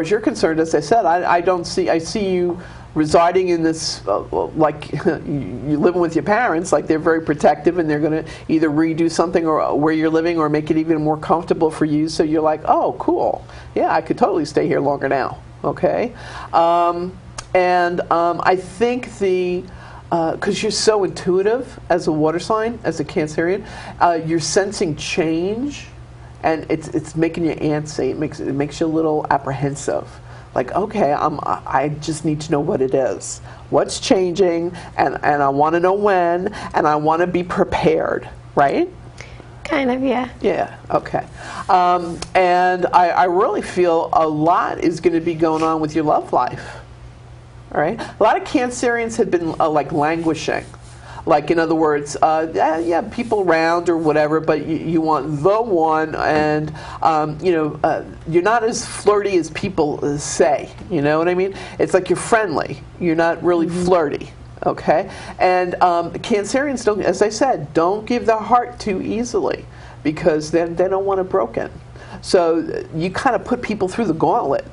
as you're concerned, as I said, I see you residing in this, like you living with your parents, like they're very protective and they're going to either redo something or where you're living or make it even more comfortable for you. So you're like, oh, cool. Yeah, I could totally stay here longer now. Okay. I think because you're so intuitive as a water sign, as a Cancerian, you're sensing change, and it's making you antsy. It makes you a little apprehensive. Like, okay, I just need to know what it is. What's changing, and I want to know when, and I want to be prepared, right? Kind of, yeah. Yeah, okay. And I really feel a lot is going to be going on with your love life. All right? A lot of Cancerians have been like languishing. Like, in other words, yeah, people around or whatever, but you want the one, and, you're not as flirty as people say. You know what I mean? It's like you're friendly. You're not really flirty, okay? And Cancerians don't, as I said, don't give their heart too easily, because then they don't want it broken. So you kind of put people through the gauntlet.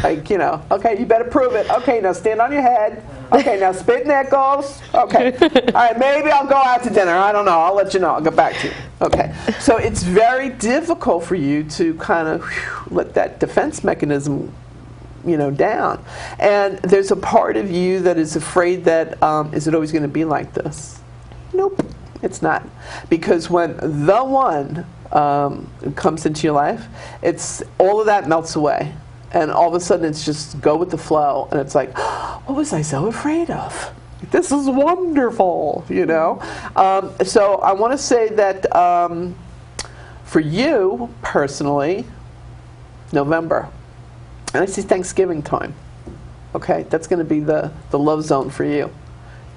Like, okay, you better prove it. Okay, now stand on your head. Okay, now spit nickels. Okay. All right, maybe I'll go out to dinner. I don't know. I'll let you know. I'll get back to you. Okay. So it's very difficult for you to kind of let that defense mechanism, down. And there's a part of you that is afraid that, is it always going to be like this? Nope, it's not. Because when the one comes into your life, it's all of that melts away. And all of a sudden, it's just go with the flow. And it's like, oh, what was I so afraid of? This is wonderful, So I want to say that for you, personally, November. And I see Thanksgiving time. Okay? That's going to be the love zone for you.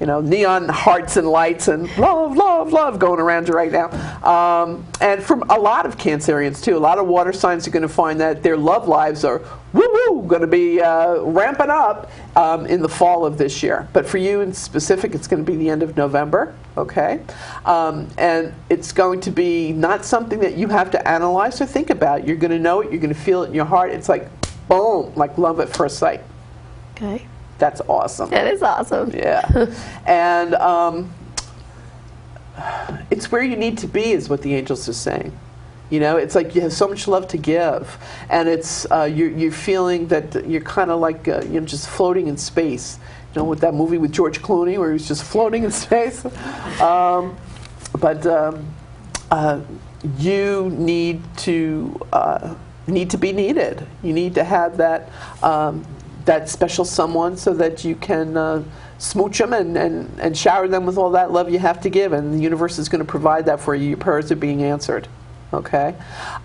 Neon hearts and lights and love, love, love going around you right now. And for a lot of Cancerians, too, a lot of water signs are going to find that their love lives are, woo-woo, going to be ramping up in the fall of this year. But for you in specific, it's going to be the end of November, okay? And it's going to be not something that you have to analyze or think about. You're going to know it. You're going to feel it in your heart. It's like, boom, like love at first sight. Okay. That's awesome. That is awesome. Yeah. And it's where you need to be is what the angels are saying. It's like you have so much love to give. And it's you're feeling that you're kind of like just floating in space. With that movie with George Clooney where he was just floating in space. But you need to be needed. You need to have that that special someone so that you can smooch them and shower them with all that love you have to give, and the universe is going to provide that for you. Your prayers are being answered. Okay?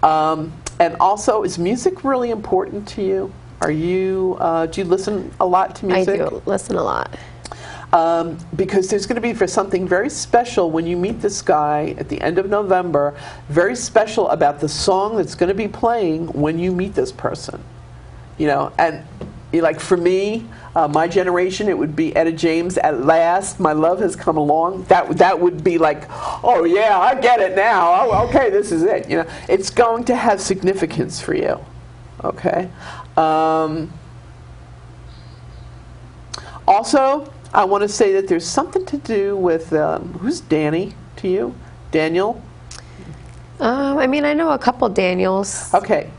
And also, is music really important to you? Do you listen a lot to music? I do listen a lot. Because there's going to be for something very special when you meet this guy at the end of November, very special about the song that's going to be playing when you meet this person. And like for me, my generation, it would be Etta James, At Last, My Love Has Come Along. That would be like, oh yeah, I get it now. Oh, okay, this is it. It's going to have significance for you. Okay? Also, I want to say that there's something to do with, who's Danny to you? Daniel? I know a couple Daniels. Okay.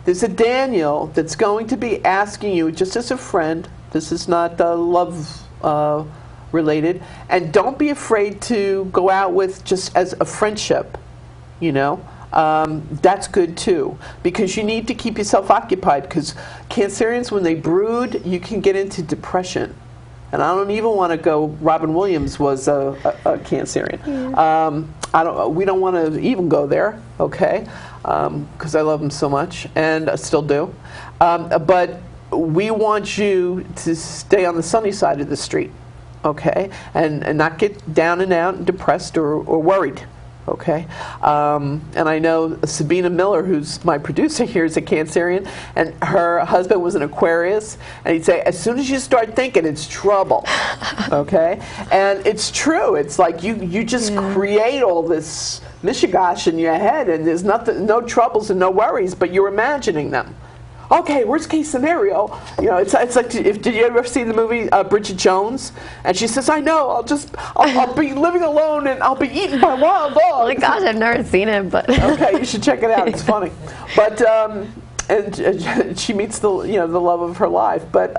There's a Daniel that's going to be asking you, just as a friend, this is not love related, and don't be afraid to go out with just as a friendship, that's good too, because you need to keep yourself occupied, because Cancerians, when they brood, you can get into depression. And I don't even want to go, Robin Williams was a Cancerian. Yeah. We don't want to even go there, okay? Because I love him so much, and I still do. But we want you to stay on the sunny side of the street, okay? And not get down and out and depressed or worried, okay? And I know Sabina Miller, who's my producer here, is a Cancerian, and her husband was an Aquarius, and he'd say, as soon as you start thinking, it's trouble, okay? And it's true. It's like you just create all this mishigash in your head, and there's no troubles and no worries, but you're imagining them. Okay, worst case scenario, you know, it's like, did you ever see the movie Bridget Jones? And she says, I know, I'll be living alone and I'll be eaten by wild dogs. Oh my gosh, I've never seen it, but okay, you should check it out. It's funny. But and she meets the love of her life. But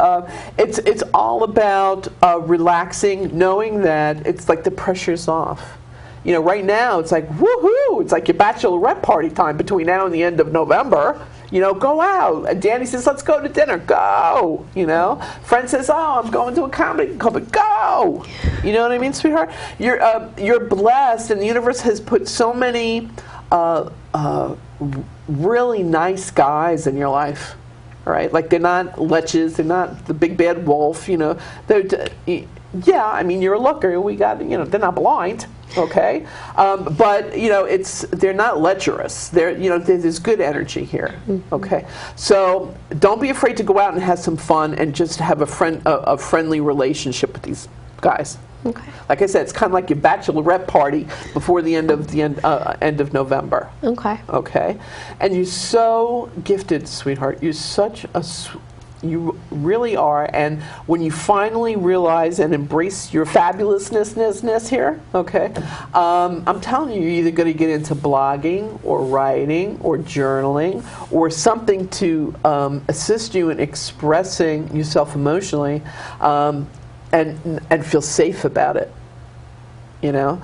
it's all about relaxing, knowing that it's like the pressure's off. You know, right now it's like woohoo! It's like your bachelorette party time between now and the end of November. You know, go out. And Danny says, let's go to dinner. Go. You know, friend says, oh, I'm going to a comedy club. Go. You know what I mean, sweetheart? You're blessed, and the universe has put so many really nice guys in your life. Right? Like, they're not leches. They're not the big bad wolf. You know, yeah. I mean, you're a looker. We got, you know, they're not blind. Okay, but you know, they're not lecherous. There's good energy here. Okay, so don't be afraid to go out and have some fun and just have a friendly relationship with these guys. Okay. Like I said, it's kind of like your bachelorette party before the end of November. Okay. Okay, and you're so gifted, sweetheart. You're such a you really are, and when you finally realize and embrace your fabulousness here, okay, I'm telling you, you're either going to get into blogging or writing or journaling or something to assist you in expressing yourself emotionally, and feel safe about it. You know,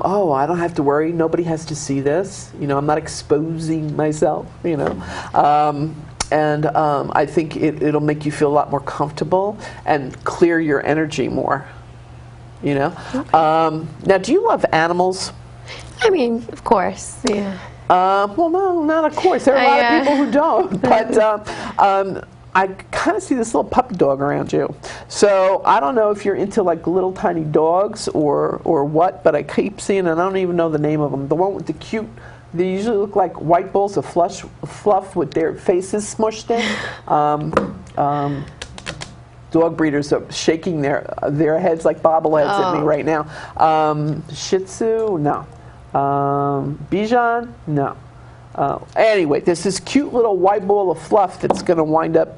oh, I don't have to worry. Nobody has to see this. You know, I'm not exposing myself. You know. And I think it'll make you feel a lot more comfortable and clear your energy more, you know? Okay. Now, do you love animals? I mean, of course, yeah. Well, no, not of course. There are a lot of people who don't. But I kind of see this little puppy dog around you. So I don't know if you're into like little tiny dogs or what, but I keep seeing, and I don't even know the name of them, the one with the cute... They usually look like white balls of fluff with their faces smushed in. Dog breeders are shaking their heads like bobbleheads at me right now. Shih Tzu, no. Bichon, no. Anyway, there's this cute little white ball of fluff that's going to wind up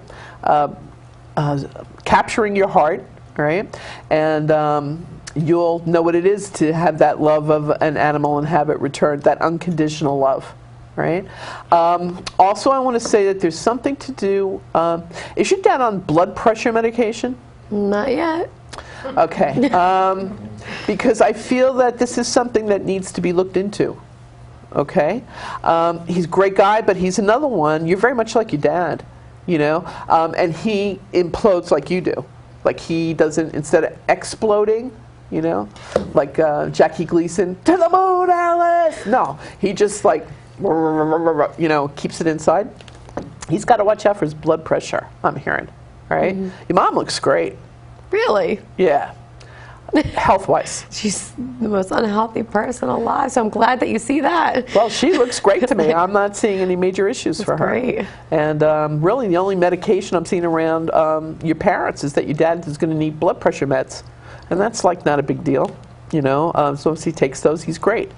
capturing your heart, right? And you'll know what it is to have that love of an animal and have it returned, that unconditional love, right? Also, I want to say that there's something to do. Is your dad on blood pressure medication? Not yet. Okay. Because I feel that this is something that needs to be looked into. Okay? He's a great guy, but he's another one. You're very much like your dad, you know? And he implodes like you do. Like, he doesn't, instead of exploding, you know, like Jackie Gleason, to the moon, Alice! No, he just like, you know, keeps it inside. He's got to watch out for his blood pressure, I'm hearing, right? Your mom looks great. Really? Yeah. Health-wise. She's the most unhealthy person alive, so I'm glad that you see that. Well, she looks great to me. I'm not seeing any major issues for her. Great. And really, the only medication I'm seeing around your parents is that your dad is going to need blood pressure meds. And that's like not a big deal, you know. So once he takes those, he's great.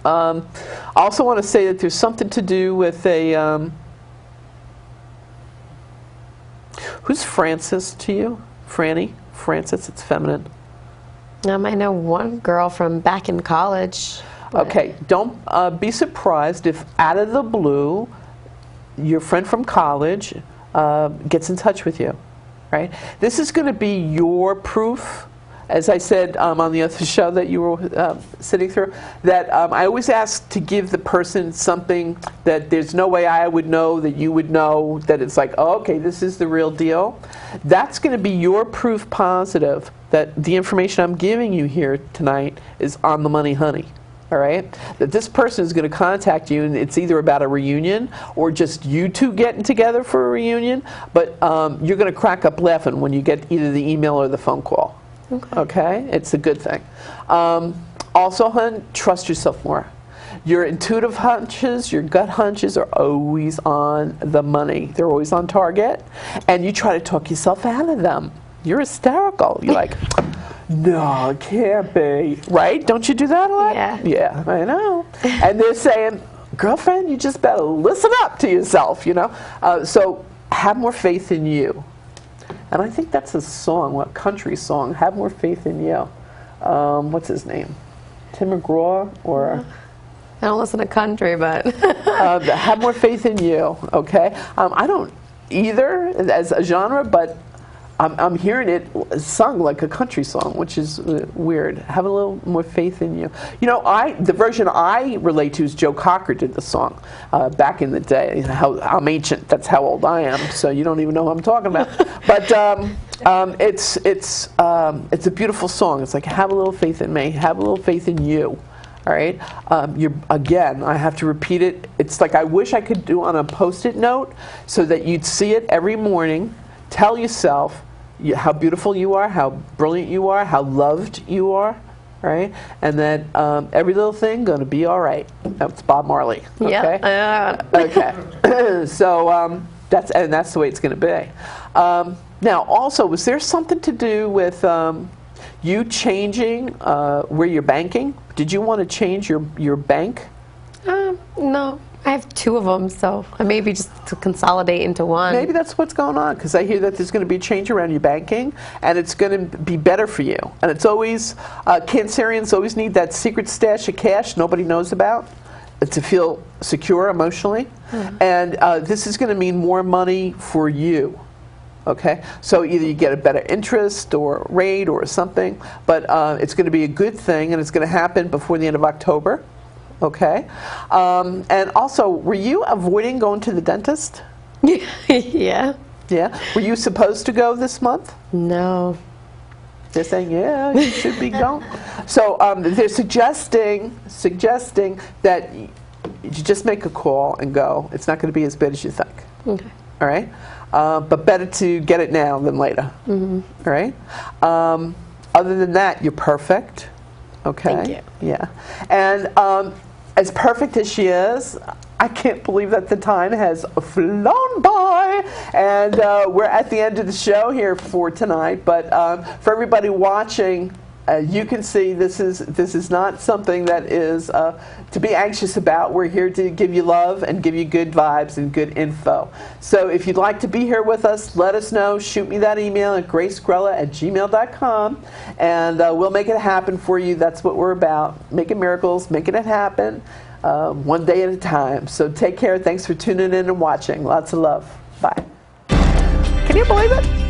I also want to say that there's something to do with a... who's Frances to you? Franny? Frances, it's feminine. I know one girl from back in college. Okay, don't be surprised if out of the blue, your friend from college gets in touch with you, right? This is going to be your proof, as I said on the other show that you were sitting through, that I always ask to give the person something that there's no way I would know, that you would know, that it's like, oh, okay, this is the real deal. That's going to be your proof positive that the information I'm giving you here tonight is on the money, honey. All right? That this person is going to contact you, and it's either about a reunion or just you two getting together for a reunion, but you're going to crack up laughing when you get either the email or the phone call. Okay? It's a good thing. Also, hon, trust yourself more. Your intuitive hunches, your gut hunches are always on the money. They're always on target, and you try to talk yourself out of them. You're hysterical. You're like, no, it can't be. Right? Don't you do that a lot? Yeah. Yeah, I know. And they're saying, girlfriend, you just better listen up to yourself, you know. So have more faith in you. And I think that's a song, what country song, Have More Faith in You. What's his name? Tim McGraw or... I don't listen to country, but... Have More Faith in You, okay? I don't either as a genre, but I'm hearing it sung like a country song, which is weird. Have a little more faith in you. You know, the version I relate to is Joe Cocker did the song back in the day. I'm ancient. That's how old I am. So you don't even know who I'm talking about. But it's a beautiful song. It's like, have a little faith in me. Have a little faith in you. All right. Again, I have to repeat it. It's like I wish I could do on a Post-it note so that you'd see it every morning. Tell yourself how beautiful you are, how brilliant you are, how loved you are, right? And then every little thing gonna be all right. That's Bob Marley. Okay. Yeah. Okay. So that's the way it's gonna be. Now, also, was there something to do with you changing where you're banking? Did you want to change your bank? No. I have two of them, so maybe just to consolidate into one. Maybe that's what's going on, because I hear that there's going to be a change around your banking, and it's going to be better for you. And it's always, Cancerians always need that secret stash of cash nobody knows about to feel secure emotionally. Mm-hmm. And this is going to mean more money for you. Okay, so either you get a better interest or rate or something, but it's going to be a good thing, and it's going to happen before the end of October. Okay, and also, were you avoiding going to the dentist? Yeah. Yeah. Were you supposed to go this month? No. They're saying, yeah, you should be going. So they're suggesting that you just make a call and go. It's not going to be as bad as you think. Okay. All right. But better to get it now than later. Mm-hmm. All right. Other than that, you're perfect. Okay. Thank you. Yeah. And as perfect as she is, I can't believe that the time has flown by. And we're at the end of the show here for tonight. But for everybody watching, you can see this is not something that is to be anxious about. We're here to give you love and give you good vibes and good info. So if you'd like to be here with us, let us know. Shoot me that email at GraceGrella@gmail.com, and we'll make it happen for you. That's what we're about, making miracles, making it happen, one day at a time. So take care. Thanks for tuning in and watching. Lots of love. Bye. Can you believe it?